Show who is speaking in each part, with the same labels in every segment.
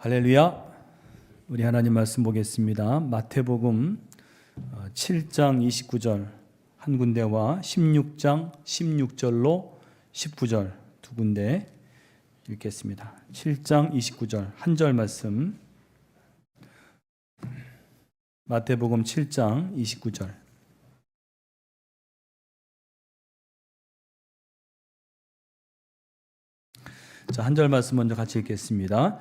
Speaker 1: 할렐루야. 우리 하나님 말씀 보겠습니다. 마태복음 7장 29절 한 군데와 16장 16절로 19절 두 군데 읽겠습니다. 7장 29절 한 절 말씀. 마태복음 7장 29절. 자, 한 절 말씀 먼저 같이 읽겠습니다.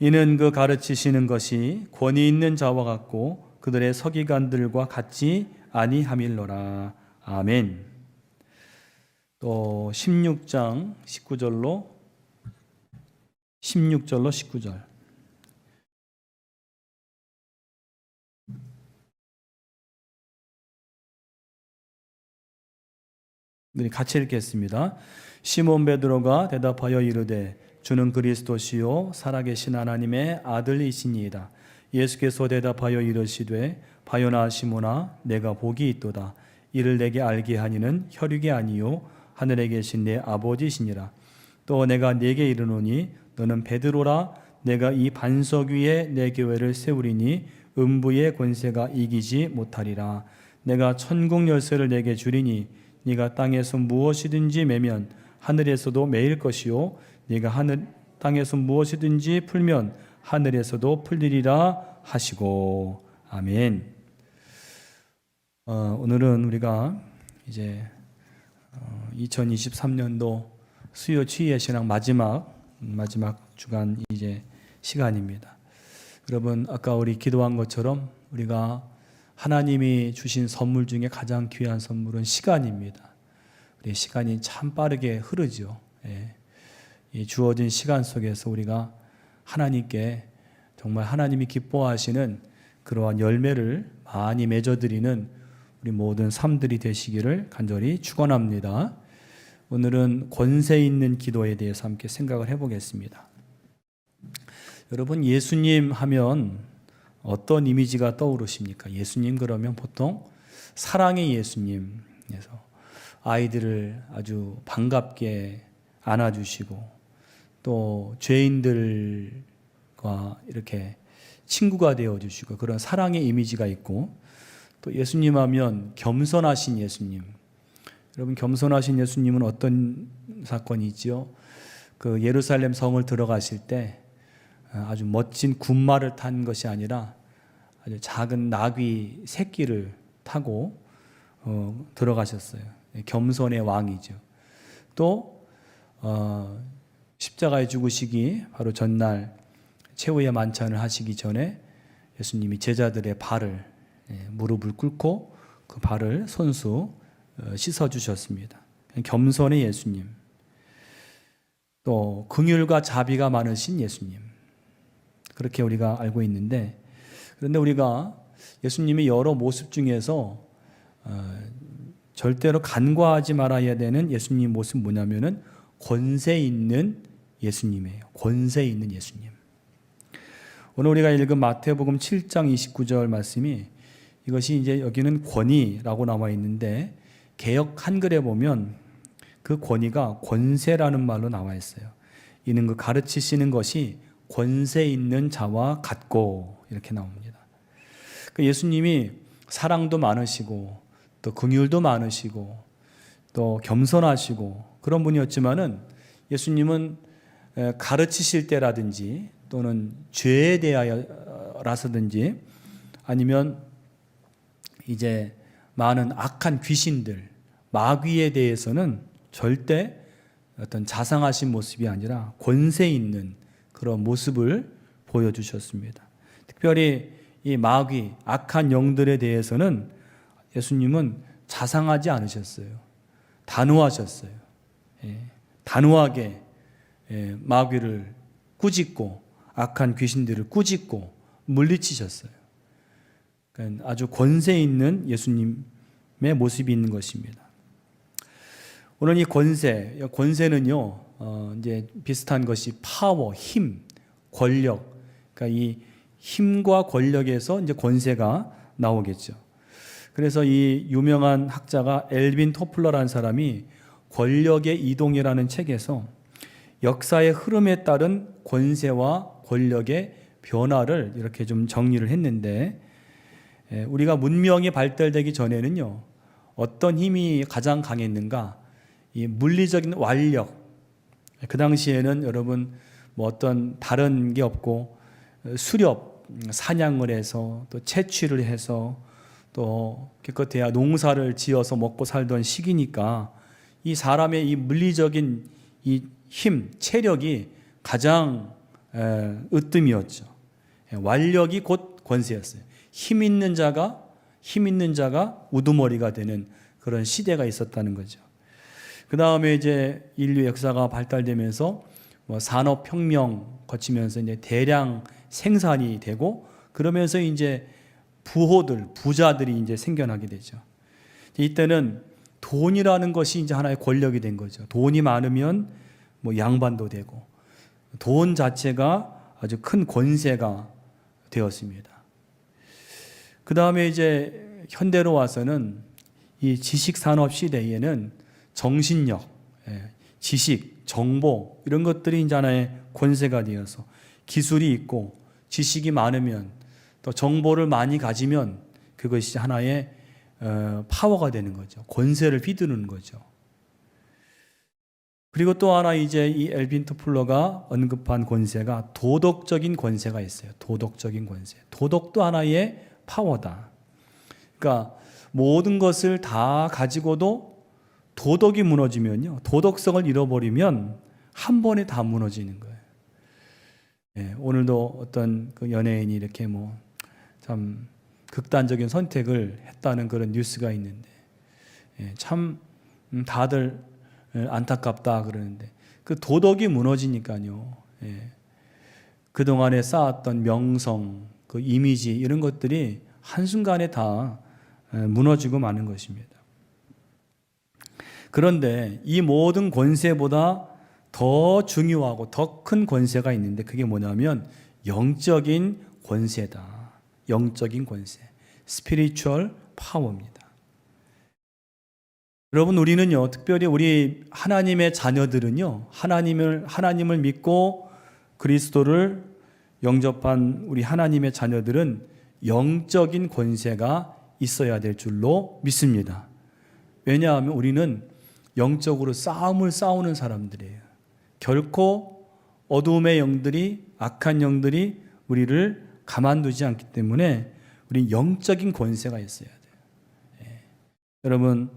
Speaker 1: 이는 그 가르치시는 것이 권위 있는 자와 같고 그들의 서기관들과 같지 아니함일러라. 아멘. 또 16장 19절로 19절. 우리 같이 읽겠습니다. 시몬 베드로가 대답하여 이르되 주는 그리스도시요 살아계신 하나님의 아들이시니이다. 예수께서 대답하여 이르시되 바요나 시몬아 내가 복이 있도다. 이를 내게 알게 하니는 혈육이 아니요 하늘에 계신 내 아버지시니라. 또 내가 네게 이르노니 너는 베드로라. 내가 이 반석 위에 내 교회를 세우리니 음부의 권세가 이기지 못하리라. 내가 천국 열쇠를 내게 주리니 네가 땅에서 무엇이든지 매면 하늘에서도 매일 것이요 네가 땅에서 무엇이든지 풀면 하늘에서도 풀리리라 하시고. 아멘. 오늘은 우리가 이제 2023년도 수요 치유의 신앙 마지막 주간 이제 시간입니다. 여러분, 아까 우리 기도한 것처럼 우리가 하나님이 주신 선물 중에 가장 귀한 선물은 시간입니다. 우리 시간이 참 빠르게 흐르죠. 이 주어진 시간 속에서 우리가 하나님께 정말 하나님이 기뻐하시는 그러한 열매를 많이 맺어드리는 우리 모든 삶들이 되시기를 간절히 축원합니다. 오늘은 권세 있는 기도에 대해서 함께 생각을 해보겠습니다. 여러분, 예수님 하면 어떤 이미지가 떠오르십니까? 예수님 그러면 보통 사랑의 예수님에서 아이들을 아주 반갑게 안아주시고 또 죄인들과 이렇게 친구가 되어주시고 그런 사랑의 이미지가 있고, 또 예수님 하면 겸손하신 예수님. 여러분, 겸손하신 예수님은 어떤 사건이 있죠? 그 예루살렘 성을 들어가실 때 아주 멋진 군마를 탄 것이 아니라 아주 작은 나귀 새끼를 타고 들어가셨어요. 겸손의 왕이죠. 또 십자가에 죽으시기 바로 전날 최후의 만찬을 하시기 전에 예수님이 제자들의 발을 무릎을 꿇고 그 발을 손수 씻어주셨습니다. 겸손의 예수님. 또 긍휼과 자비가 많으신 예수님. 그렇게 우리가 알고 있는데, 그런데 우리가 예수님의 여러 모습 중에서 절대로 간과하지 말아야 되는 예수님 모습 뭐냐면은 권세 있는 예수님이에요. 권세 있는 예수님. 오늘 우리가 읽은 마태복음 7장 29절 말씀이, 이것이 이제 여기는 권위라고 나와 있는데 개역 한글에 보면 그 권위가 권세라는 말로 나와 있어요. 이는 그 가르치시는 것이 권세 있는 자와 같고 이렇게 나옵니다. 예수님이 사랑도 많으시고 또 긍휼도 많으시고 또 겸손하시고 그런 분이었지만은, 예수님은 가르치실 때라든지 또는 죄에 대하여라서든지 아니면 이제 많은 악한 귀신들, 마귀에 대해서는 절대 어떤 자상하신 모습이 아니라 권세 있는 그런 모습을 보여주셨습니다. 특별히 이 마귀, 악한 영들에 대해서는 예수님은 자상하지 않으셨어요. 단호하셨어요. 단호하게 마귀를 꾸짖고 악한 귀신들을 꾸짖고 물리치셨어요. 그러니까 아주 권세 있는 예수님의 모습이 있는 것입니다. 오늘 이 권세는요, 이제 비슷한 것이 파워, 힘, 권력. 그러니까 이 힘과 권력에서 이제 권세가 나오겠죠. 그래서 이 유명한 학자가 엘빈 토플러라는 사람이 권력의 이동이라는 책에서 역사의 흐름에 따른 권세와 권력의 변화를 이렇게 좀 정리를 했는데, 우리가 문명이 발달되기 전에는요, 어떤 힘이 가장 강했는가? 이 물리적인 완력. 그 당시에는 여러분 뭐 어떤 다른 게 없고 수렵, 사냥을 해서 또 채취를 해서 또 기껏해야 농사를 지어서 먹고 살던 시기니까 이 사람의 이 물리적인 이 힘, 체력이 가장 으뜸이었죠. 완력이 곧 권세였어요. 힘 있는 자가 우두머리가 되는 그런 시대가 있었다는 거죠. 그 다음에 이제 인류 역사가 발달되면서 뭐 산업혁명 거치면서 이제 대량 생산이 되고 그러면서 이제 부자들이 이제 생겨나게 되죠. 이때는 돈이라는 것이 이제 하나의 권력이 된 거죠. 돈이 많으면 뭐 양반도 되고 돈 자체가 아주 큰 권세가 되었습니다. 그 다음에 이제 현대로 와서는 이 지식산업 시대에는 정신력, 지식, 정보 이런 것들이 이제 하나의 권세가 되어서 기술이 있고 지식이 많으면 또 정보를 많이 가지면 그것이 하나의 파워가 되는 거죠. 권세를 휘두르는 거죠. 그리고 또 하나 이제 이 엘빈 토플러가 언급한 권세가 도덕적인 권세가 있어요. 도덕적인 권세. 도덕도 하나의 파워다. 그러니까 모든 것을 다 가지고도 도덕이 무너지면요. 도덕성을 잃어버리면 한 번에 다 무너지는 거예요. 오늘도 어떤 그 연예인이 이렇게 뭐 참 극단적인 선택을 했다는 그런 뉴스가 있는데 참 다들 안타깝다 그러는데 그 도덕이 무너지니까요. 그동안에 쌓았던 명성, 그 이미지 이런 것들이 한순간에 다 무너지고 마는 것입니다. 그런데 이 모든 권세보다 더 중요하고 더 큰 권세가 있는데 그게 뭐냐면 영적인 권세다. 영적인 권세, 스피리추얼 파워입니다. 여러분 우리는요, 특별히 우리 하나님의 자녀들은요, 하나님을 믿고 그리스도를 영접한 우리 하나님의 자녀들은 영적인 권세가 있어야 될 줄로 믿습니다. 왜냐하면 우리는 영적으로 싸움을 싸우는 사람들이에요. 결코 어두움의 영들이, 악한 영들이 우리를 가만두지 않기 때문에 우리 영적인 권세가 있어야 돼요. 여러분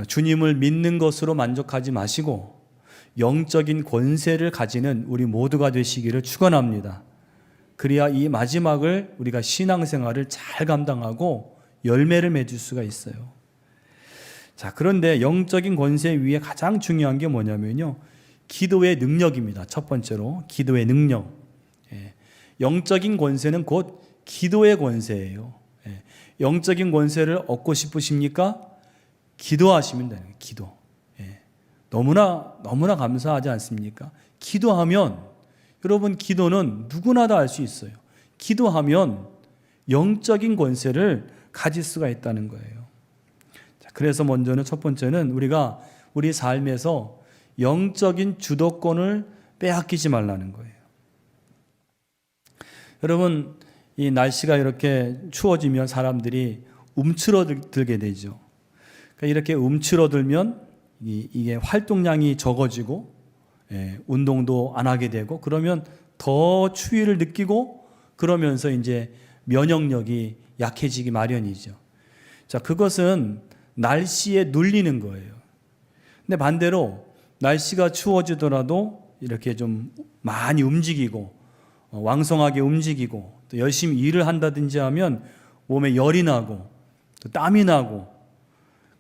Speaker 1: 주님을 믿는 것으로 만족하지 마시고 영적인 권세를 가지는 우리 모두가 되시기를 축원합니다. 그래야 이 마지막을 우리가 신앙생활을 잘 감당하고 열매를 맺을 수가 있어요. 자, 그런데 영적인 권세 위에 가장 중요한 게 뭐냐면요, 기도의 능력입니다. 첫 번째로 기도의 능력. 영적인 권세는 곧 기도의 권세예요. 영적인 권세를 얻고 싶으십니까? 기도하시면 되는 거예요. 기도. 너무나 감사하지 않습니까? 기도하면 여러분 기도는 누구나 다 할 수 있어요. 기도하면 영적인 권세를 가질 수가 있다는 거예요. 그래서 먼저는 첫 번째는 우리가 우리 삶에서 영적인 주도권을 빼앗기지 말라는 거예요. 여러분 이 날씨가 이렇게 추워지면 사람들이 움츠러들게 되죠. 그러니까 이렇게 움츠러들면 이게 활동량이 적어지고 운동도 안 하게 되고 그러면 더 추위를 느끼고 그러면서 이제 면역력이 약해지기 마련이죠. 자, 그것은 날씨에 눌리는 거예요. 근데 반대로 날씨가 추워지더라도 이렇게 좀 많이 움직이고 왕성하게 움직이고 또 열심히 일을 한다든지 하면 몸에 열이 나고 또 땀이 나고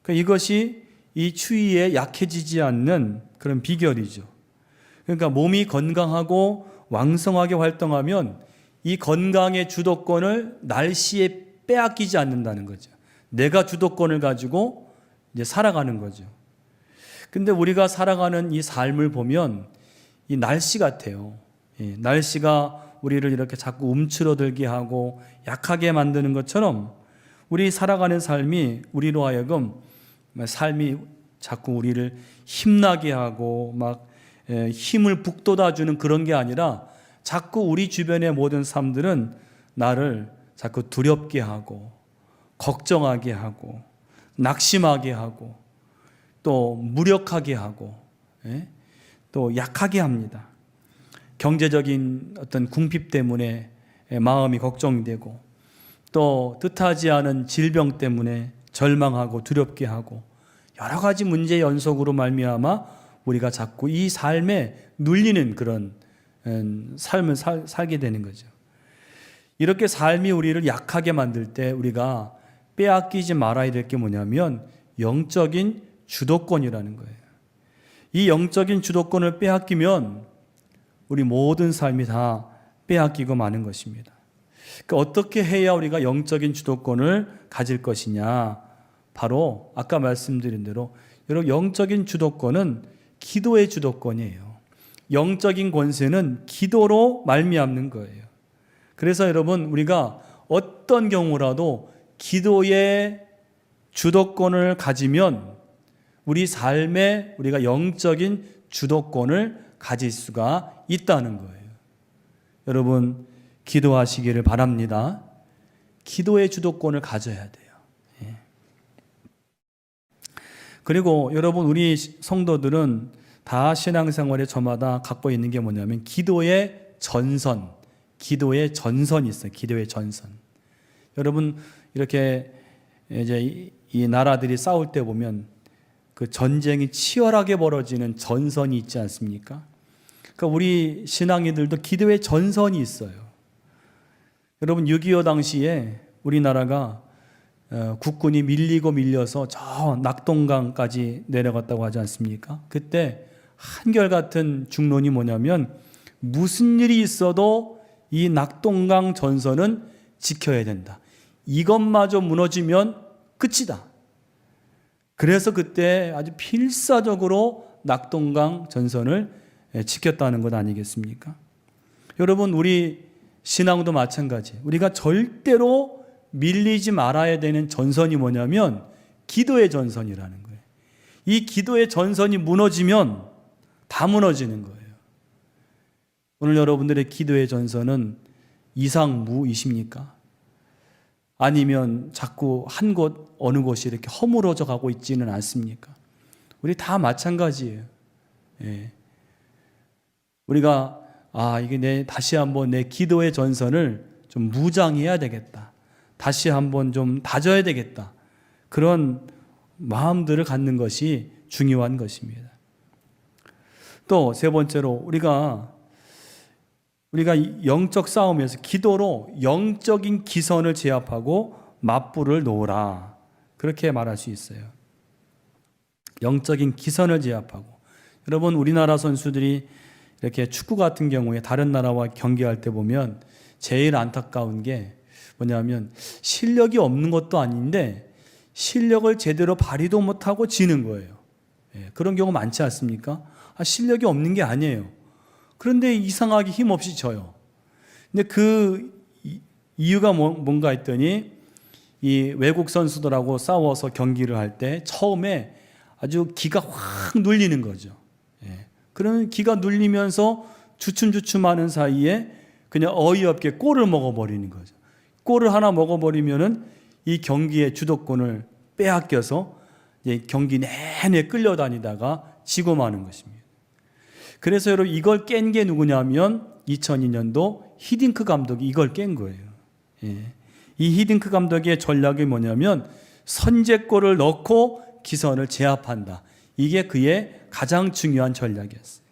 Speaker 1: 그러니까 이것이 이 추위에 약해지지 않는 그런 비결이죠. 그러니까 몸이 건강하고 왕성하게 활동하면 이 건강의 주도권을 날씨에 빼앗기지 않는다는 거죠. 내가 주도권을 가지고 이제 살아가는 거죠. 근데 우리가 살아가는 이 삶을 보면 이 날씨 같아요. 날씨가 우리를 이렇게 자꾸 움츠러들게 하고 약하게 만드는 것처럼 우리 살아가는 삶이 우리로 하여금 삶이 자꾸 우리를 힘나게 하고 막 힘을 북돋아주는 그런 게 아니라 자꾸 우리 주변의 모든 사람들은 나를 자꾸 두렵게 하고 걱정하게 하고 낙심하게 하고 또 무력하게 하고 또 약하게 합니다. 경제적인 어떤 궁핍 때문에 마음이 걱정되고 또 뜻하지 않은 질병 때문에 절망하고 두렵게 하고 여러 가지 문제 연속으로 말미암아 우리가 자꾸 이 삶에 눌리는 그런 삶을 살게 되는 거죠. 이렇게 삶이 우리를 약하게 만들 때 우리가 빼앗기지 말아야 될 게 뭐냐면 영적인 주도권이라는 거예요. 이 영적인 주도권을 빼앗기면 우리 모든 삶이 다 빼앗기고 마는 것입니다. 그러니까 어떻게 해야 우리가 영적인 주도권을 가질 것이냐? 바로 아까 말씀드린 대로 여러분, 영적인 주도권은 기도의 주도권이에요. 영적인 권세는 기도로 말미암는 거예요. 그래서 여러분, 우리가 어떤 경우라도 기도의 주도권을 가지면 우리 삶에 우리가 영적인 주도권을 가질 수가 있다는 거예요. 여러분, 기도하시기를 바랍니다. 기도의 주도권을 가져야 돼요. 그리고 여러분, 우리 성도들은 다 신앙생활에 저마다 갖고 있는 게 뭐냐면 기도의 전선이 있어요. 기도의 전선. 여러분, 이렇게 이제 이 나라들이 싸울 때 보면 그 전쟁이 치열하게 벌어지는 전선이 있지 않습니까? 그러니까 우리 신앙인들도 기도의 전선이 있어요. 여러분, 6.25 당시에 우리나라가 국군이 밀려서 저 낙동강까지 내려갔다고 하지 않습니까? 그때 한결같은 중론이 뭐냐면 무슨 일이 있어도 이 낙동강 전선은 지켜야 된다. 이것마저 무너지면 끝이다. 그래서 그때 아주 필사적으로 낙동강 전선을 지켰다는 것 아니겠습니까? 여러분, 우리 신앙도 마찬가지. 우리가 절대로 밀리지 말아야 되는 전선이 뭐냐면 기도의 전선이라는 거예요. 이 기도의 전선이 무너지면 다 무너지는 거예요. 오늘 여러분들의 기도의 전선은 이상무이십니까? 아니면 자꾸 한 곳 어느 곳이 이렇게 허물어져 가고 있지는 않습니까? 우리 다 마찬가지예요. 우리가 이게 다시 한번 내 기도의 전선을 좀 무장해야 되겠다. 다시 한번 좀 다져야 되겠다. 그런 마음들을 갖는 것이 중요한 것입니다. 또 세 번째로 우리가 영적 싸움에서 기도로 영적인 기선을 제압하고 맞불을 놓으라. 그렇게 말할 수 있어요. 영적인 기선을 제압하고. 여러분, 우리나라 선수들이 이렇게 축구 같은 경우에 다른 나라와 경기할 때 보면 제일 안타까운 게 뭐냐면 실력이 없는 것도 아닌데 실력을 제대로 발휘도 못하고 지는 거예요. 그런 경우 많지 않습니까? 실력이 없는 게 아니에요. 그런데 이상하게 힘없이 져요. 근데 그 이유가 뭔가 했더니 이 외국 선수들하고 싸워서 경기를 할 때 처음에 아주 기가 확 눌리는 거죠. 그러면 기가 눌리면서 주춤주춤하는 사이에 그냥 어이없게 골을 먹어버리는 거죠. 골을 하나 먹어버리면은 이 경기의 주도권을 빼앗겨서 이제 경기 내내 끌려다니다가 지고 마는 것입니다. 그래서 여러분, 이걸 깬 게 누구냐면 2002년도 히딩크 감독이 이걸 깬 거예요. 이 히딩크 감독의 전략이 뭐냐면 선제골을 넣고 기선을 제압한다. 이게 그의 가장 중요한 전략이었어요.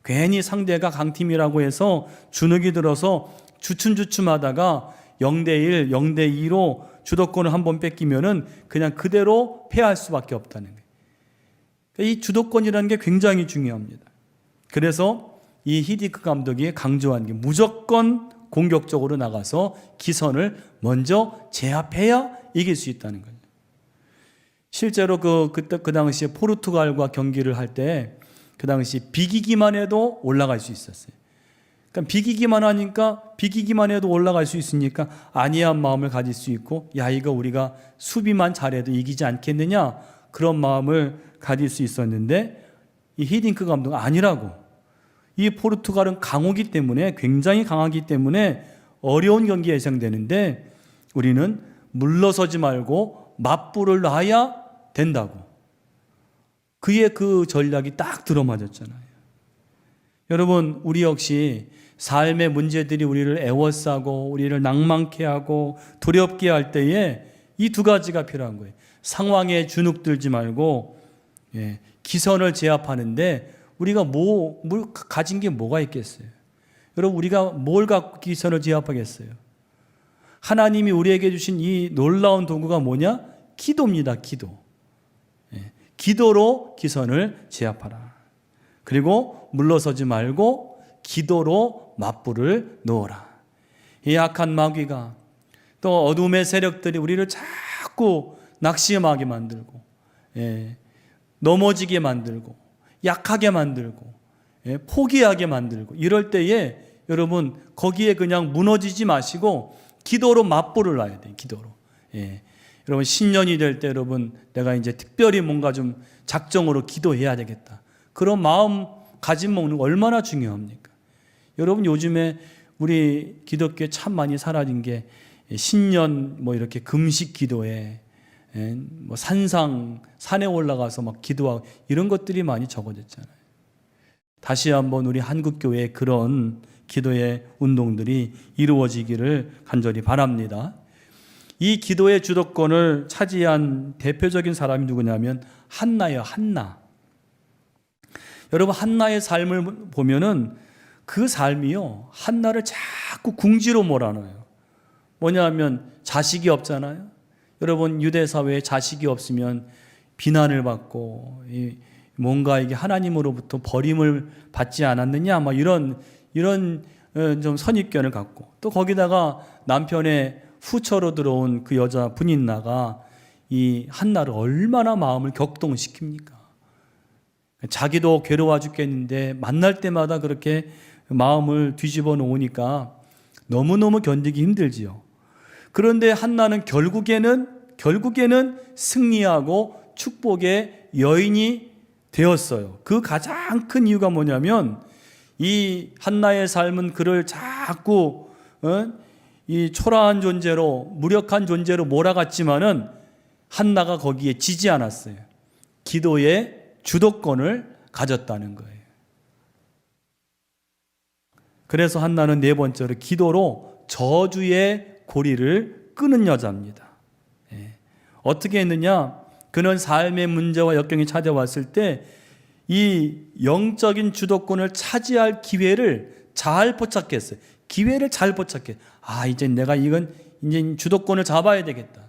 Speaker 1: 괜히 상대가 강팀이라고 해서 주눅이 들어서 주춤주춤하다가 0대1, 0대2로 주도권을 한번 뺏기면은 그냥 그대로 패할 수밖에 없다는 거예요. 이 주도권이라는 게 굉장히 중요합니다. 그래서 이 히딩크 감독이 강조한 게 무조건 공격적으로 나가서 기선을 먼저 제압해야 이길 수 있다는 거예요. 실제로 그 당시에 포르투갈과 경기를 할 때 그 당시 비기기만 해도 올라갈 수 있었어요. 그러니까 비기기만 해도 올라갈 수 있으니까 안이한 마음을 가질 수 있고, 이거 우리가 수비만 잘해도 이기지 않겠느냐, 그런 마음을 가질 수 있었는데 이 히딩크 감독은 아니라고. 이 포르투갈은 강호기 때문에, 굉장히 강하기 때문에 어려운 경기가 예상되는데 우리는 물러서지 말고 맞불을 놔야 된다고. 그의 그 전략이 딱 들어맞았잖아요. 여러분, 우리 역시 삶의 문제들이 우리를 애워싸고 우리를 낭만케 하고 두렵게 할 때에 이 두 가지가 필요한 거예요. 상황에 주눅들지 말고 기선을 제압하는데 우리가 가진 게 뭐가 있겠어요? 여러분, 우리가 뭘 갖고 기선을 제압하겠어요? 하나님이 우리에게 주신 이 놀라운 도구가 뭐냐? 기도입니다. 기도. 기도로 기선을 제압하라. 그리고 물러서지 말고 기도로 맞불을 놓으라. 이 악한 마귀가, 또 어둠의 세력들이 우리를 자꾸 낙심하게 만들고, 넘어지게 만들고, 약하게 만들고, 포기하게 만들고, 이럴 때에 여러분 거기에 그냥 무너지지 마시고 기도로 맞불을 놔야 돼요. 기도로. 여러분, 신년이 될 때 여러분, 내가 이제 특별히 뭔가 좀 작정으로 기도해야 되겠다, 그런 마음 가짐 먹는 거 얼마나 중요합니까? 여러분, 요즘에 우리 기독교에 참 많이 사라진 게 신년 뭐 이렇게 금식 기도에 뭐 산에 올라가서 막 기도하고 이런 것들이 많이 적어졌잖아요. 다시 한번 우리 한국교회의 그런 기도의 운동들이 이루어지기를 간절히 바랍니다. 이 기도의 주도권을 차지한 대표적인 사람이 누구냐면 한나예요. 한나. 여러분, 한나의 삶을 보면은 그 삶이요, 한나를 자꾸 궁지로 몰아넣어요. 뭐냐면 자식이 없잖아요. 여러분, 유대 사회에 자식이 없으면 비난을 받고 뭔가 이게 하나님으로부터 버림을 받지 않았느냐, 막 이런 좀 선입견을 갖고, 또 거기다가 남편의 후처로 들어온 그 여자 분인나가 이 한나를 얼마나 마음을 격동시킵니까? 자기도 괴로워 죽겠는데 만날 때마다 그렇게 마음을 뒤집어 놓으니까 너무너무 견디기 힘들지요. 그런데 한나는 결국에는 승리하고 축복의 여인이 되었어요. 그 가장 큰 이유가 뭐냐면 이 한나의 삶은 그를 자꾸 이 초라한 존재로, 무력한 존재로 몰아갔지만은 한나가 거기에 지지 않았어요. 기도의 주도권을 가졌다는 거예요. 그래서 한나는 네 번째로 기도로 저주의 고리를 끄는 여자입니다. 어떻게 했느냐? 그는 삶의 문제와 역경이 찾아왔을 때 이 영적인 주도권을 차지할 기회를 잘 포착했어요. 기회를 잘 포착해. 이제 내가 이제 주도권을 잡아야 되겠다.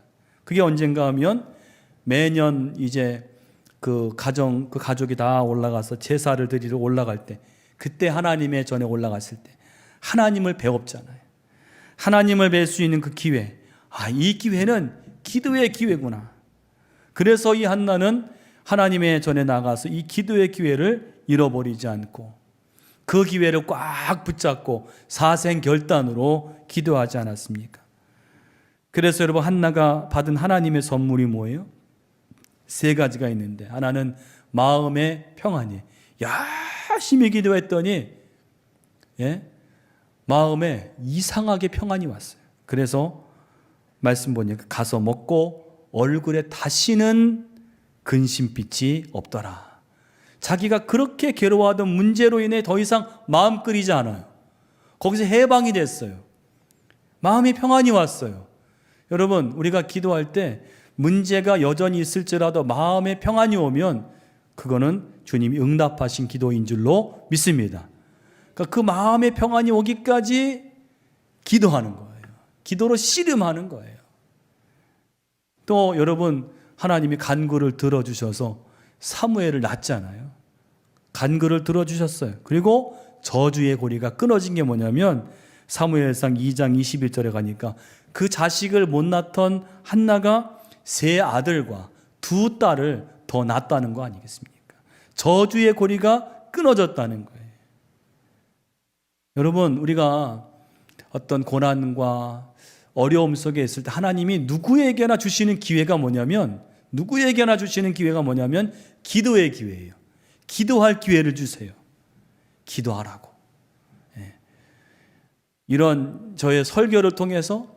Speaker 1: 그게 언젠가 하면 매년 이제 그 가족이 다 올라가서 제사를 드리러 올라갈 때, 그때 하나님의 전에 올라갔을 때 하나님을 배웠잖아요. 하나님을 뵐 수 있는 그 기회. 이 기회는 기도의 기회구나. 그래서 이 한나는 하나님의 전에 나가서 이 기도의 기회를 잃어버리지 않고 그 기회를 꽉 붙잡고 사생결단으로 기도하지 않았습니까? 그래서 여러분, 한나가 받은 하나님의 선물이 뭐예요? 세 가지가 있는데, 하나는 마음의 평안이에요. 열심히 기도했더니 마음에 이상하게 평안이 왔어요. 그래서 말씀 보니까 가서 먹고 얼굴에 다시는 근심빛이 없더라. 자기가 그렇게 괴로워하던 문제로 인해 더 이상 마음 끓이지 않아요. 거기서 해방이 됐어요. 마음이 평안이 왔어요. 여러분, 우리가 기도할 때 문제가 여전히 있을지라도 마음에 평안이 오면 그거는 주님이 응답하신 기도인 줄로 믿습니다. 그러니까 그 마음의 평안이 오기까지 기도하는 거예요. 기도로 씨름하는 거예요. 또 여러분, 하나님이 간구를 들어주셔서 사무엘을 낳았잖아요. 간구를 들어주셨어요. 그리고 저주의 고리가 끊어진 게 뭐냐면 사무엘상 2장 21절에 가니까 그 자식을 못 낳던 한나가 세 아들과 두 딸을 더 낳았다는 거 아니겠습니까? 저주의 고리가 끊어졌다는 거예요. 여러분, 우리가 어떤 고난과 어려움 속에 있을 때 하나님이 누구에게나 주시는 기회가 뭐냐면 기도의 기회예요. 기도할 기회를 주세요. 기도하라고. 이런 저의 설교를 통해서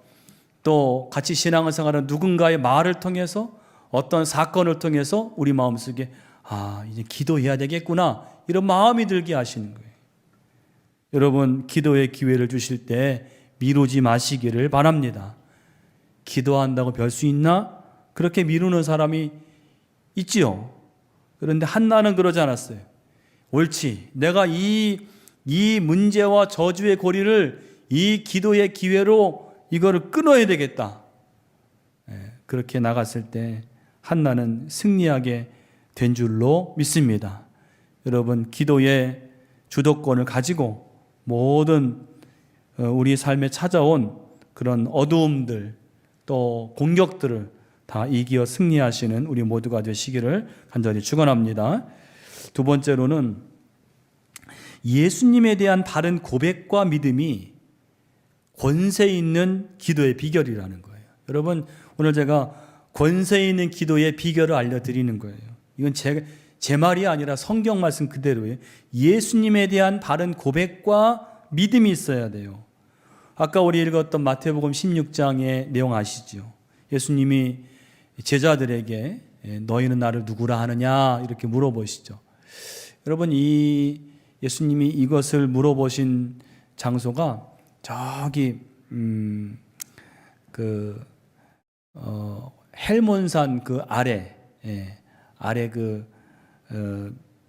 Speaker 1: 또 같이 신앙생활하는 누군가의 말을 통해서 어떤 사건을 통해서 우리 마음속에 이제 기도해야 되겠구나 이런 마음이 들게 하시는 거예요. 여러분 기도의 기회를 주실 때 미루지 마시기를 바랍니다. 기도한다고 별 수 있나? 그렇게 미루는 사람이 있지요. 그런데 한나는 그러지 않았어요. 옳지. 내가 이 문제와 저주의 고리를 이 기도의 기회로 이거를 끊어야 되겠다. 그렇게 나갔을 때 한나는 승리하게 된 줄로 믿습니다. 여러분 기도의 주도권을 가지고 모든 우리 삶에 찾아온 그런 어두움들 또 공격들을 다 이기어 승리하시는 우리 모두가 되시기를 간절히 축원합니다. 두 번째로는 예수님에 대한 바른 고백과 믿음이 권세 있는 기도의 비결이라는 거예요. 여러분 오늘 제가 권세 있는 기도의 비결을 알려드리는 거예요. 이건 제 말이 아니라 성경 말씀 그대로예요. 예수님에 대한 바른 고백과 믿음이 있어야 돼요. 아까 우리 읽었던 마태복음 16장의 내용 아시죠? 예수님이 제자들에게 너희는 나를 누구라 하느냐 이렇게 물어보시죠. 여러분 이 예수님이 이것을 물어보신 장소가 저기 헬몬산 그 아래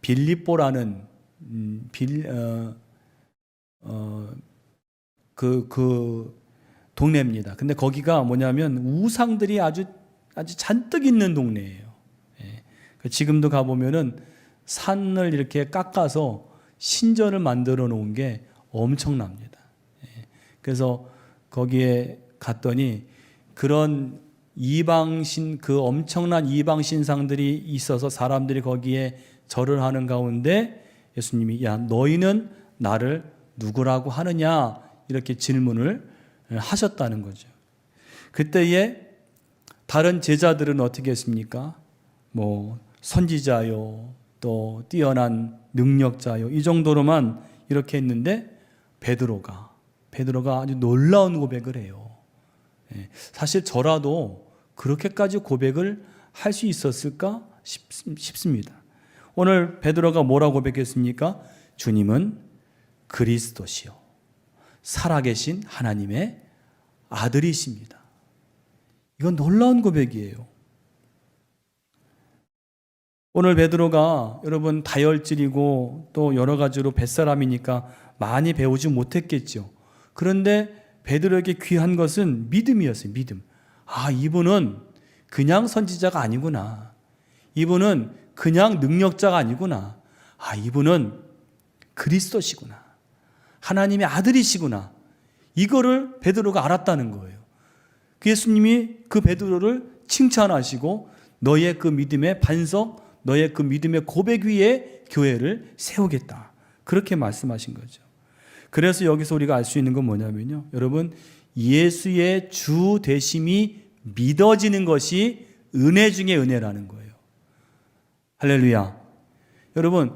Speaker 1: 빌립보라는 그 동네입니다. 근데 거기가 뭐냐면 우상들이 아주 잔뜩 있는 동네예요. 지금도 가보면은 산을 이렇게 깎아서 신전을 만들어 놓은 게 엄청납니다. 그래서 거기에 갔더니 그런 이방신 그 엄청난 이방 신상들이 있어서 사람들이 거기에 절을 하는 가운데 예수님이 야 너희는 나를 누구라고 하느냐 이렇게 질문을 하셨다는 거죠. 그때에 다른 제자들은 어떻게 했습니까? 뭐 선지자요, 또 뛰어난 능력자요 이 정도로만 이렇게 했는데 베드로가 아주 놀라운 고백을 해요. 사실 저라도 그렇게까지 고백을 할 수 있었을까 싶습니다. 오늘 베드로가 뭐라고 고백했습니까? 주님은 그리스도시요 살아계신 하나님의 아들이십니다. 이건 놀라운 고백이에요. 오늘 베드로가 여러분 다혈질이고 또 여러 가지로 뱃사람이니까 많이 배우지 못했겠죠. 그런데 베드로에게 귀한 것은 믿음이었어요. 믿음. 이분은 그냥 선지자가 아니구나. 이분은 그냥 능력자가 아니구나. 이분은 그리스도시구나. 하나님의 아들이시구나. 이거를 베드로가 알았다는 거예요. 예수님이 그 베드로를 칭찬하시고 너의 그 믿음의 반석, 너의 그 믿음의 고백 위에 교회를 세우겠다. 그렇게 말씀하신 거죠. 그래서 여기서 우리가 알 수 있는 건 뭐냐면요. 여러분, 예수의 주 되심이 믿어지는 것이 은혜 중에 은혜라는 거예요. 할렐루야. 여러분,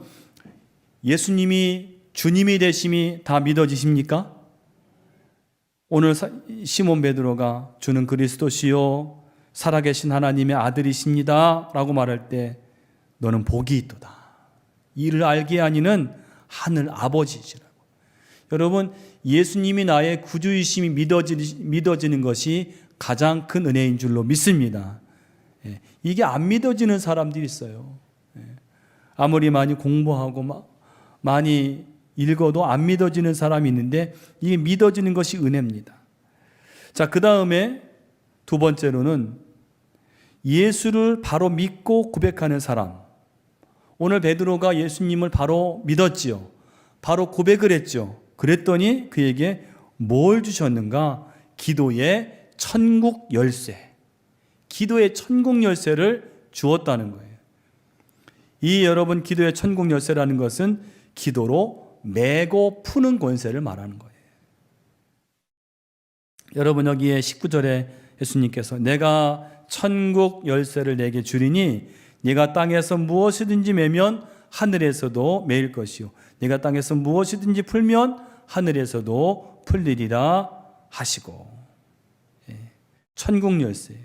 Speaker 1: 예수님이 주님이 되심이 다 믿어지십니까? 오늘 시몬 베드로가 주는 그리스도시요 살아계신 하나님의 아들이십니다 라고 말할 때 너는 복이 있도다. 이를 알게 하니는 하늘 아버지시라고. 여러분, 예수님이 나의 구주이심이 믿어지는 것이 가장 큰 은혜인 줄로 믿습니다. 이게 안 믿어지는 사람들이 있어요. 아무리 많이 공부하고 많이 읽어도 안 믿어지는 사람이 있는데 이게 믿어지는 것이 은혜입니다. 자, 그 다음에 두 번째로는 예수를 바로 믿고 고백하는 사람. 오늘 베드로가 예수님을 바로 믿었지요. 바로 고백을 했죠. 그랬더니 그에게 뭘 주셨는가? 기도의 천국 열쇠. 기도의 천국 열쇠를 주었다는 거예요. 이 여러분 기도의 천국 열쇠라는 것은 기도로 메고 푸는 권세를 말하는 거예요. 여러분 여기에 19절에 예수님께서 내가 천국 열쇠를 내게 주리니 네가 땅에서 무엇이든지 매면 하늘에서도 매일 것이요 네가 땅에서 무엇이든지 풀면 하늘에서도 풀리리라 하시고. 천국 열쇠.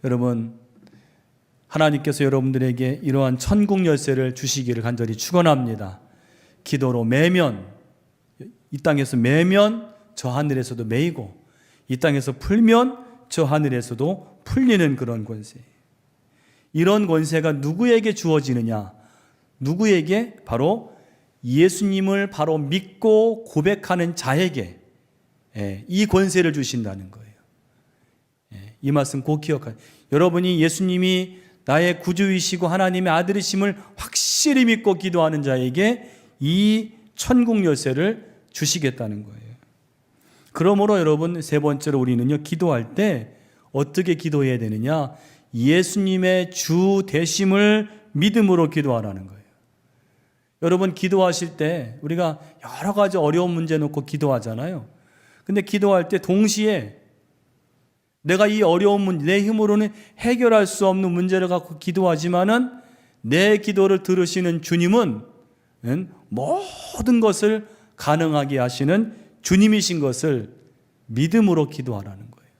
Speaker 1: 여러분, 하나님께서 여러분들에게 이러한 천국 열쇠를 주시기를 간절히 축원합니다. 기도로 매면, 이 땅에서 매면 저 하늘에서도 매이고, 이 땅에서 풀면 저 하늘에서도 풀리는 그런 권세. 이런 권세가 누구에게 주어지느냐? 누구에게? 바로 예수님을 바로 믿고 고백하는 자에게 이 권세를 주신다는 거예요. 이 말씀 꼭 기억하세요. 여러분이 예수님이 나의 구주이시고 하나님의 아들이심을 확실히 믿고 기도하는 자에게 이 천국 열쇠를 주시겠다는 거예요. 그러므로 여러분, 세 번째로 우리는요, 기도할 때 어떻게 기도해야 되느냐? 예수님의 주 되심을 믿음으로 기도하라는 거예요. 여러분, 기도하실 때 우리가 여러 가지 어려운 문제 놓고 기도하잖아요. 근데 기도할 때 동시에 내가 이 어려운 문제, 내 힘으로는 해결할 수 없는 문제를 갖고 기도하지만은 내 기도를 들으시는 주님은 모든 것을 가능하게 하시는 주님이신 것을 믿음으로 기도하라는 거예요.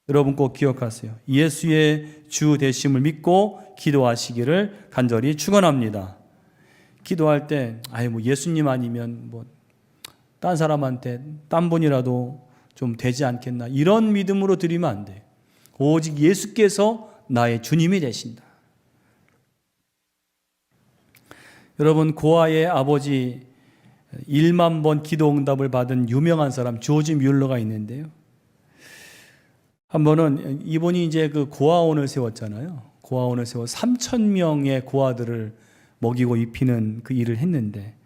Speaker 1: 여러분 꼭 기억하세요. 예수의 주 되심을 믿고 기도하시기를 간절히 축원합니다. 기도할 때 예수님 아니면 딴 사람한테 딴 분이라도 좀 되지 않겠나, 이런 믿음으로 드리면 안 돼요. 오직 예수께서 나의 주님이 되신다. 여러분, 고아의 아버지 1만 번 기도 응답을 받은 유명한 사람 조지 뮬러가 있는데요. 한 번은 이분이 이제 그 고아원을 세웠잖아요. 고아원을 세워 3,000명의 고아들을 먹이고 입히는 그 일을 했는데,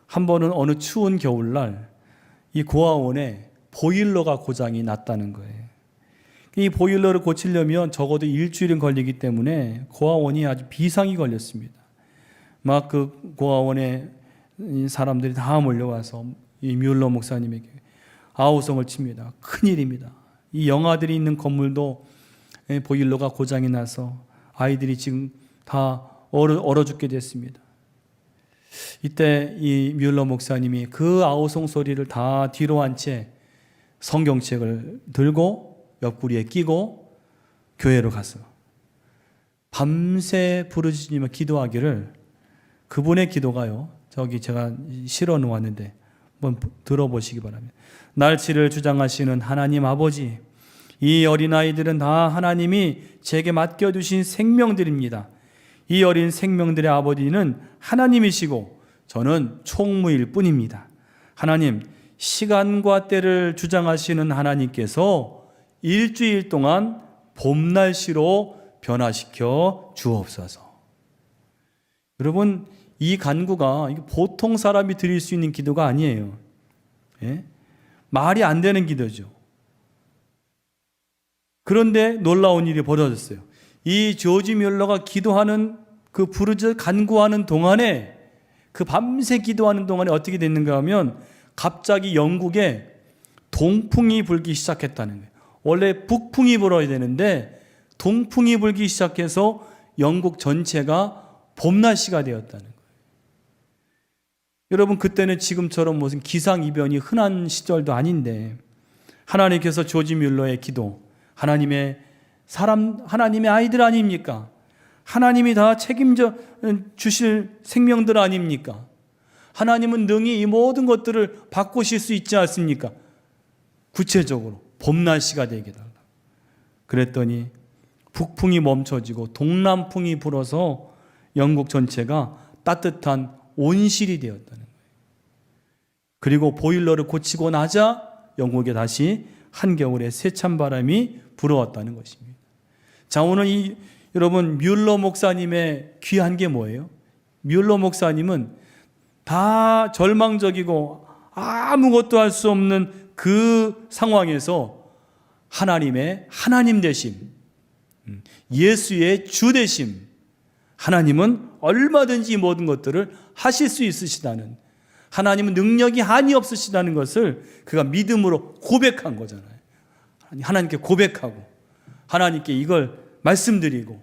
Speaker 1: 한 번은 어느 추운 겨울날 이 고아원에 보일러가 고장이 났다는 거예요. 이 보일러를 고치려면 적어도 일주일은 걸리기 때문에 고아원이 아주 비상이 걸렸습니다. 막 그 고아원에 사람들이 다 몰려와서 이 뮬러 목사님에게 아우성을 칩니다. 큰일입니다. 이 영아들이 있는 건물도 보일러가 고장이 나서 아이들이 지금 다 얼어 죽게 됐습니다. 이때 이 뮬러 목사님이 그 아우성 소리를 다 뒤로 한 채 성경책을 들고 옆구리에 끼고 교회로 가서 밤새 부르짖으며 기도하기를, 그분의 기도가요, 저기 제가 실어 놓았는데 한번 들어보시기 바랍니다. 날치를 주장하시는 하나님 아버지, 이 어린아이들은 다 하나님이 제게 맡겨주신 생명들입니다. 이 어린 생명들의 아버지는 하나님이시고 저는 총무일 뿐입니다. 하나님, 시간과 때를 주장하시는 하나님께서 일주일 동안 봄 날씨로 변화시켜 주옵소서. 여러분, 이 간구가 보통 사람이 드릴 수 있는 기도가 아니에요. 말이 안 되는 기도죠. 그런데 놀라운 일이 벌어졌어요. 이 조지 뮬러가 기도하는 그 부르짖어 간구하는 동안에, 그 밤새 기도하는 동안에 어떻게 됐는가 하면 갑자기 영국에 동풍이 불기 시작했다는 거예요. 원래 북풍이 불어야 되는데 동풍이 불기 시작해서 영국 전체가 봄 날씨가 되었다는 거예요. 여러분, 그때는 지금처럼 무슨 기상이변이 흔한 시절도 아닌데 하나님께서 조지 뮬러의 기도, 하나님의 아이들 아닙니까? 하나님이 다 책임져 주실 생명들 아닙니까? 하나님은 능히 이 모든 것들을 바꾸실 수 있지 않습니까? 구체적으로 봄 날씨가 되게 달라. 그랬더니 북풍이 멈춰지고 동남풍이 불어서 영국 전체가 따뜻한 온실이 되었다는 거예요. 그리고 보일러를 고치고 나자 영국에 다시 한겨울에 세찬 바람이 불어왔다는 것입니다. 자, 오늘 여러분, 뮬러 목사님의 귀한 게 뭐예요? 뮬러 목사님은 다 절망적이고 아무것도 할 수 없는 그 상황에서 하나님의 하나님 되심, 예수의 주 되심, 하나님은 얼마든지 모든 것들을 하실 수 있으시다는, 하나님은 능력이 한이 없으시다는 것을 그가 믿음으로 고백한 거잖아요. 하나님께 고백하고 하나님께 이걸 말씀드리고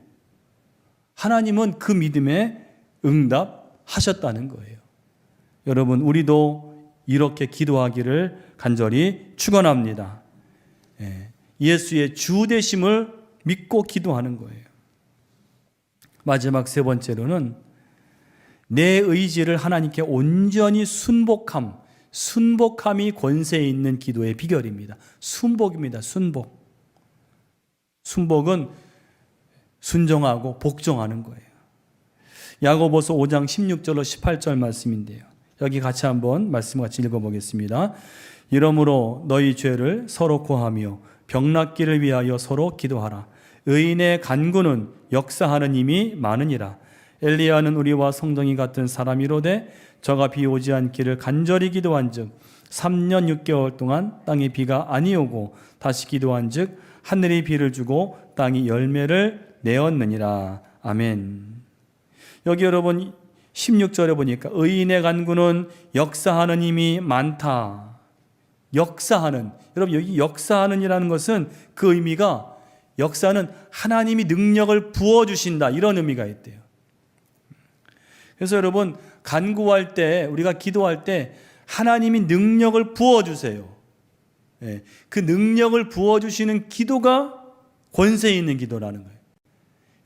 Speaker 1: 하나님은 그 믿음에 응답하셨다는 거예요. 여러분, 우리도 이렇게 기도하기를 간절히 축원합니다. 예수의 주 되심을 믿고 기도하는 거예요. 마지막 세 번째로는 내 의지를 하나님께 온전히 순복함이 권세 있는 기도의 비결입니다. 순복입니다. 순복은 순종하고 복종하는 거예요. 야고보서 5장 16절로 18절 말씀인데요. 여기 같이 한번 말씀 같이 읽어보겠습니다. 이러므로 너희 죄를 서로 고하며 병낫기를 위하여 서로 기도하라. 의인의 간구는 역사하는 힘이 많으니라. 엘리야는 우리와 성정이 같은 사람이로되 저가 비 오지 않기를 간절히 기도한즉 3년 6개월 동안 땅에 비가 아니오고 다시 기도한즉 하늘이 비를 주고 땅이 열매를 내었느니라. 아멘. 여기 여러분 16절에 보니까 의인의 간구는 역사하는 힘이 많다. 역사하는, 여러분 여기 역사하는 이라는 것은 그 의미가 역사는 하나님이 능력을 부어주신다, 이런 의미가 있대요. 그래서 여러분 간구할 때, 우리가 기도할 때 하나님이 능력을 부어주세요. 그 능력을 부어주시는 기도가 권세 있는 기도라는 거예요.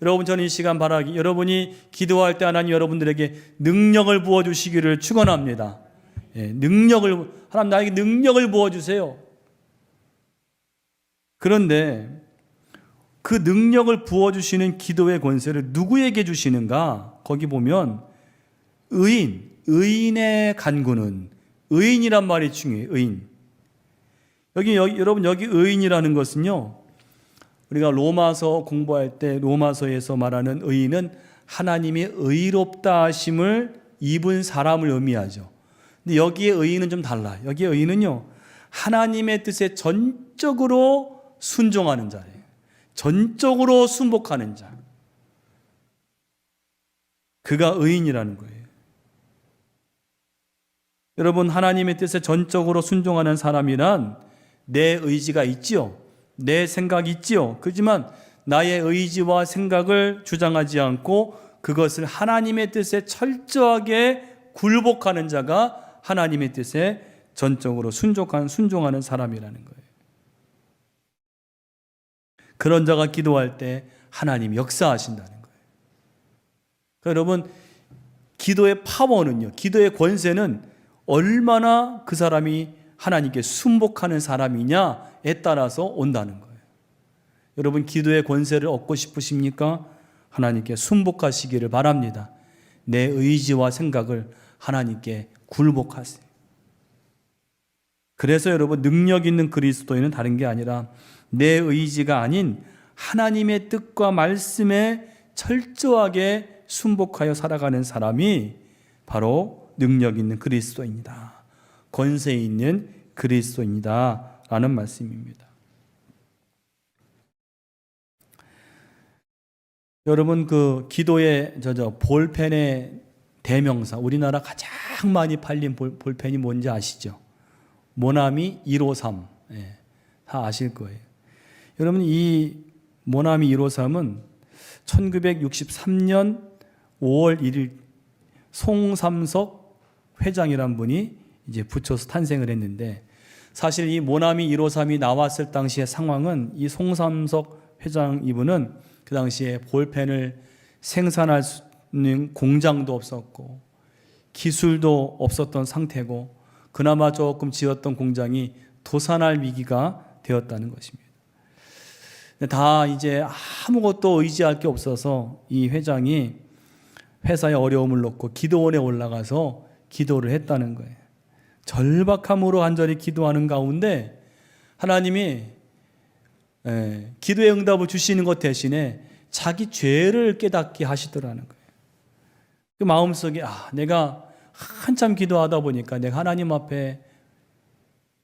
Speaker 1: 여러분, 저는 이 시간 바라기, 여러분이 기도할 때 하나님 여러분들에게 능력을 부어주시기를 축원합니다. 하나님 나에게 능력을 부어주세요. 그런데 그 능력을 부어주시는 기도의 권세를 누구에게 주시는가? 거기 보면 의인의 간구는, 의인이란 말이 중요해요. 의인. 여러분 여기 의인이라는 것은요, 우리가 로마서 공부할 때 로마서에서 말하는 의인은 하나님이 의롭다 하심을 입은 사람을 의미하죠. 근데 여기에 의인은 좀 달라요. 여기에 의인은요, 하나님의 뜻에 전적으로 순종하는 자예요. 전적으로 순복하는 자. 그가 의인이라는 거예요. 여러분, 하나님의 뜻에 전적으로 순종하는 사람이란 내 의지가 있지요. 내 생각이 있지요. 그렇지만 나의 의지와 생각을 주장하지 않고 그것을 하나님의 뜻에 철저하게 굴복하는 자가 하나님의 뜻에 전적으로 순종하는 사람이라는 거예요. 그런 자가 기도할 때 하나님이 역사하신다는 거예요. 그러니까 여러분, 기도의 파워는요, 기도의 권세는 얼마나 그 사람이 하나님께 순복하는 사람이냐에 따라서 온다는 거예요. 여러분, 기도의 권세를 얻고 싶으십니까? 하나님께 순복하시기를 바랍니다. 내 의지와 생각을 하나님께 굴복하세요. 그래서 여러분, 능력 있는 그리스도인은 다른 게 아니라 내 의지가 아닌 하나님의 뜻과 말씀에 철저하게 순복하여 살아가는 사람이 바로 능력 있는 그리스도입니다. 권세 있는 그리스도입니다. 라는 말씀입니다. 여러분, 그 기도의 볼펜의 대명사, 우리나라 가장 많이 팔린 볼펜이 뭔지 아시죠? 모나미 153. 다 아실 거예요. 여러분, 이 모나미 153은 1963년 5월 1일 송삼석 회장이란 분이 이제 붙여서 탄생을 했는데, 사실 이 모나미 153이 나왔을 당시의 상황은 이 송삼석 회장 이분은 그 당시에 볼펜을 생산할 수 있는 공장도 없었고 기술도 없었던 상태고, 그나마 조금 지었던 공장이 도산할 위기가 되었다는 것입니다. 다 이제 아무것도 의지할 게 없어서 이 회장이 회사에 어려움을 놓고 기도원에 올라가서 기도를 했다는 거예요. 절박함으로 간절히 기도하는 가운데 하나님이 기도의 응답을 주시는 것 대신에 자기 죄를 깨닫게 하시더라는 거예요. 그 마음속에 내가 한참 기도하다 보니까 내가 하나님 앞에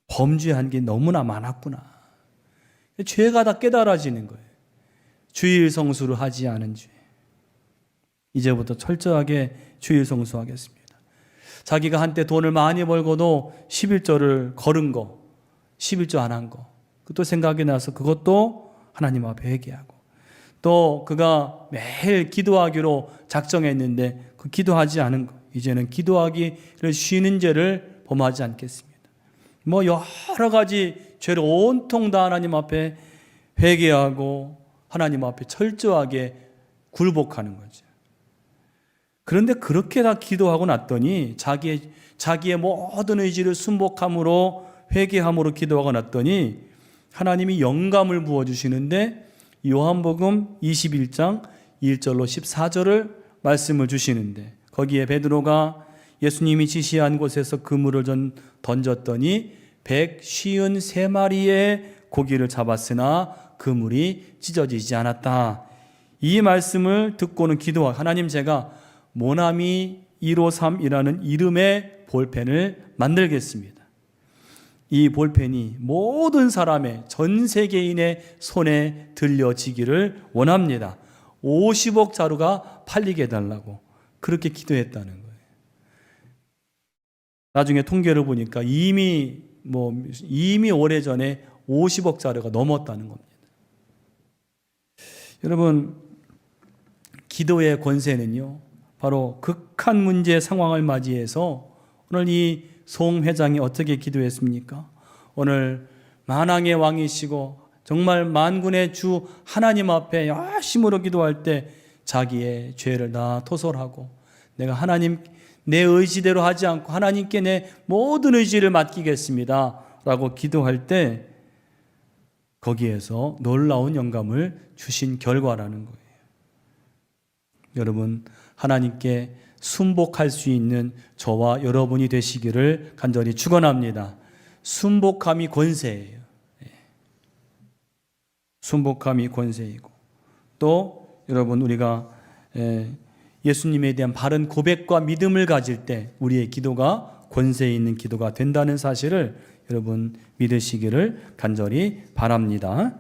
Speaker 1: 범죄한 게 너무나 많았구나. 죄가 다 깨달아지는 거예요. 주일 성수를 하지 않은 죄. 이제부터 철저하게 주일 성수하겠습니다. 자기가 한때 돈을 많이 벌고도 11조를 거른 거, 11조 안 한 거, 그것도 생각이 나서 그것도 하나님 앞에 회개하고, 또 그가 매일 기도하기로 작정했는데 그 기도하지 않은 것, 이제는 기도하기를 쉬는 죄를 범하지 않겠습니다. 뭐 여러 가지 죄를 온통 다 하나님 앞에 회개하고 하나님 앞에 철저하게 굴복하는 거죠. 그런데 그렇게 다 기도하고 났더니 자기의 모든 의지를 순복함으로 회개함으로 기도하고 났더니 하나님이 영감을 부어주시는데 요한복음 21장 1절로 14절을 말씀을 주시는데 거기에 베드로가 예수님이 지시한 곳에서 그물을 던졌더니 153마리의 고기를 잡았으나 그물이 찢어지지 않았다. 이 말씀을 듣고는 하나님, 제가 모나미 153이라는 이름의 볼펜을 만들겠습니다. 이 볼펜이 모든 사람의, 전 세계인의 손에 들려지기를 원합니다. 50억 자루가 팔리게 해달라고 그렇게 기도했다는 거예요. 나중에 통계를 보니까 이미 오래전에 50억 자루가 넘었다는 겁니다. 여러분, 기도의 권세는요, 바로 극한 문제 상황을 맞이해서 오늘 이 송 회장이 어떻게 기도했습니까? 오늘 만왕의 왕이시고 정말 만군의 주 하나님 앞에 열심으로 기도할 때 자기의 죄를 다 토설하고 내가 하나님 내 의지대로 하지 않고 하나님께 내 모든 의지를 맡기겠습니다 라고 기도할 때 거기에서 놀라운 영감을 주신 결과라는 거예요. 여러분, 하나님께 순복할 수 있는 저와 여러분이 되시기를 간절히 축원합니다. 순복함이 권세예요. 순복함이 권세이고, 또 여러분, 우리가 예수님에 대한 바른 고백과 믿음을 가질 때 우리의 기도가 권세 있는 기도가 된다는 사실을 여러분 믿으시기를 간절히 바랍니다.